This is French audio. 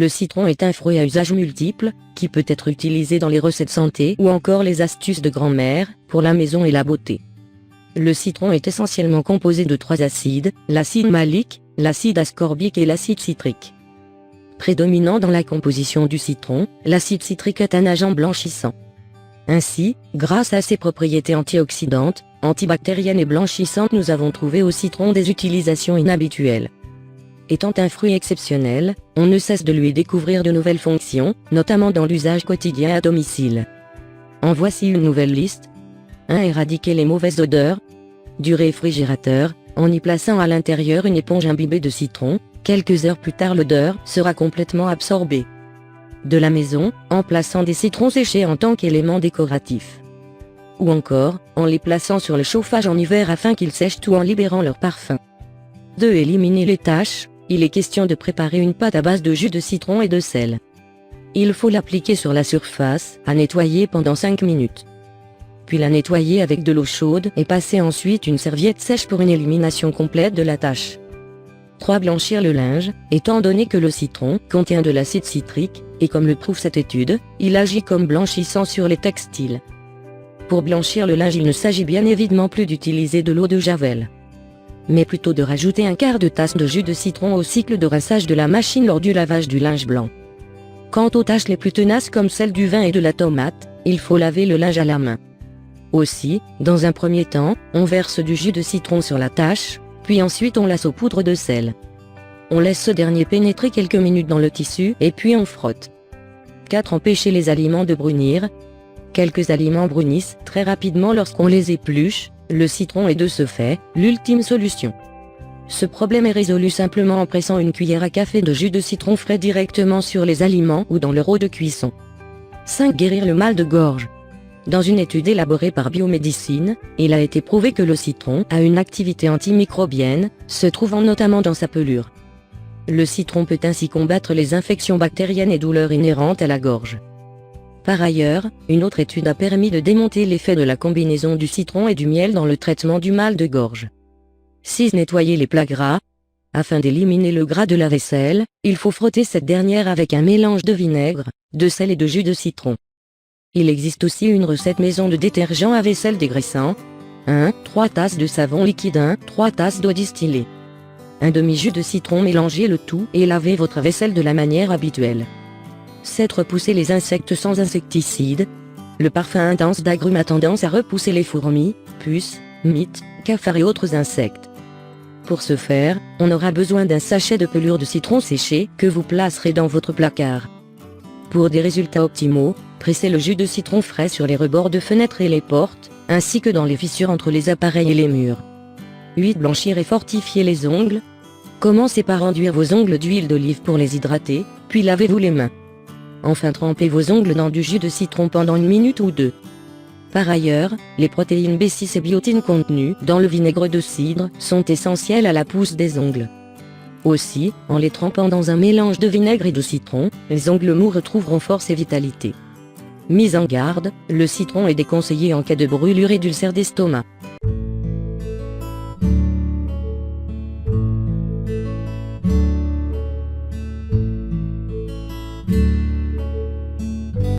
Le citron est un fruit à usage multiple, qui peut être utilisé dans les recettes santé ou encore les astuces de grand-mère, pour la maison et la beauté. Le citron est essentiellement composé de 3 acides, l'acide malique, l'acide ascorbique et l'acide citrique. Prédominant dans la composition du citron, l'acide citrique est un agent blanchissant. Ainsi, grâce à ses propriétés antioxydantes, antibactériennes et blanchissantes, nous avons trouvé au citron des utilisations inhabituelles. Étant un fruit exceptionnel, on ne cesse de lui découvrir de nouvelles fonctions, notamment dans l'usage quotidien à domicile. En voici une nouvelle liste. 1. Éradiquer les mauvaises odeurs. Du réfrigérateur, en y plaçant à l'intérieur une éponge imbibée de citron, quelques heures plus tard l'odeur sera complètement absorbée. De la maison, en plaçant des citrons séchés en tant qu'élément décoratif. Ou encore, en les plaçant sur le chauffage en hiver afin qu'ils sèchent ou en libérant leur parfum. 2. Éliminer les taches. Il est question de préparer une pâte à base de jus de citron et de sel. Il faut l'appliquer sur la surface, à nettoyer pendant 5 minutes. Puis la nettoyer avec de l'eau chaude et passer ensuite une serviette sèche pour une élimination complète de la tache. 3. Blanchir le linge. Étant donné que le citron contient de l'acide citrique, et comme le prouve cette étude, il agit comme blanchissant sur les textiles. Pour blanchir le linge, il ne s'agit bien évidemment plus d'utiliser de l'eau de Javel, mais plutôt de rajouter un quart de tasse de jus de citron au cycle de rinçage de la machine lors du lavage du linge blanc. Quant aux taches les plus tenaces comme celles du vin et de la tomate, il faut laver le linge à la main. Aussi, dans un premier temps, on verse du jus de citron sur la tache, puis ensuite on la saupoudre de sel. On laisse ce dernier pénétrer quelques minutes dans le tissu et puis on frotte. 4. Empêcher les aliments de brunir. Quelques aliments brunissent très rapidement lorsqu'on les épluche. Le citron est de ce fait l'ultime solution. Ce problème est résolu simplement en pressant une cuillère à café de jus de citron frais directement sur les aliments ou dans leur eau de cuisson. 5. Guérir le mal de gorge. Dans une étude élaborée par Biomédecine, il a été prouvé que le citron a une activité antimicrobienne, se trouvant notamment dans sa pelure. Le citron peut ainsi combattre les infections bactériennes et douleurs inhérentes à la gorge. Par ailleurs, une autre étude a permis de démontrer l'effet de la combinaison du citron et du miel dans le traitement du mal de gorge. 6. Nettoyer les plats gras. Afin d'éliminer le gras de la vaisselle, il faut frotter cette dernière avec un mélange de vinaigre, de sel et de jus de citron. Il existe aussi une recette maison de détergent à vaisselle dégraissant. 1. 3 tasses de savon liquide. 1. 3 tasses d'eau distillée. Un demi-jus de citron, mélangez le tout et lavez votre vaisselle de la manière habituelle. 7. Repousser les insectes sans insecticide. Le parfum intense d'agrumes a tendance à repousser les fourmis, puces, mites, cafards et autres insectes. Pour ce faire, on aura besoin d'un sachet de pelure de citron séché que vous placerez dans votre placard. Pour des résultats optimaux, pressez le jus de citron frais sur les rebords de fenêtres et les portes, ainsi que dans les fissures entre les appareils et les murs. 8. Blanchir et fortifier les ongles. Commencez par enduire vos ongles d'huile d'olive pour les hydrater, puis lavez-vous les mains. Enfin, trempez vos ongles dans du jus de citron pendant 1 minute ou 2. Par ailleurs, les protéines B6 et biotine contenues dans le vinaigre de cidre sont essentielles à la pousse des ongles. Aussi, en les trempant dans un mélange de vinaigre et de citron, les ongles mous retrouveront force et vitalité. Mise en garde, le citron est déconseillé en cas de brûlure et d'ulcère d'estomac.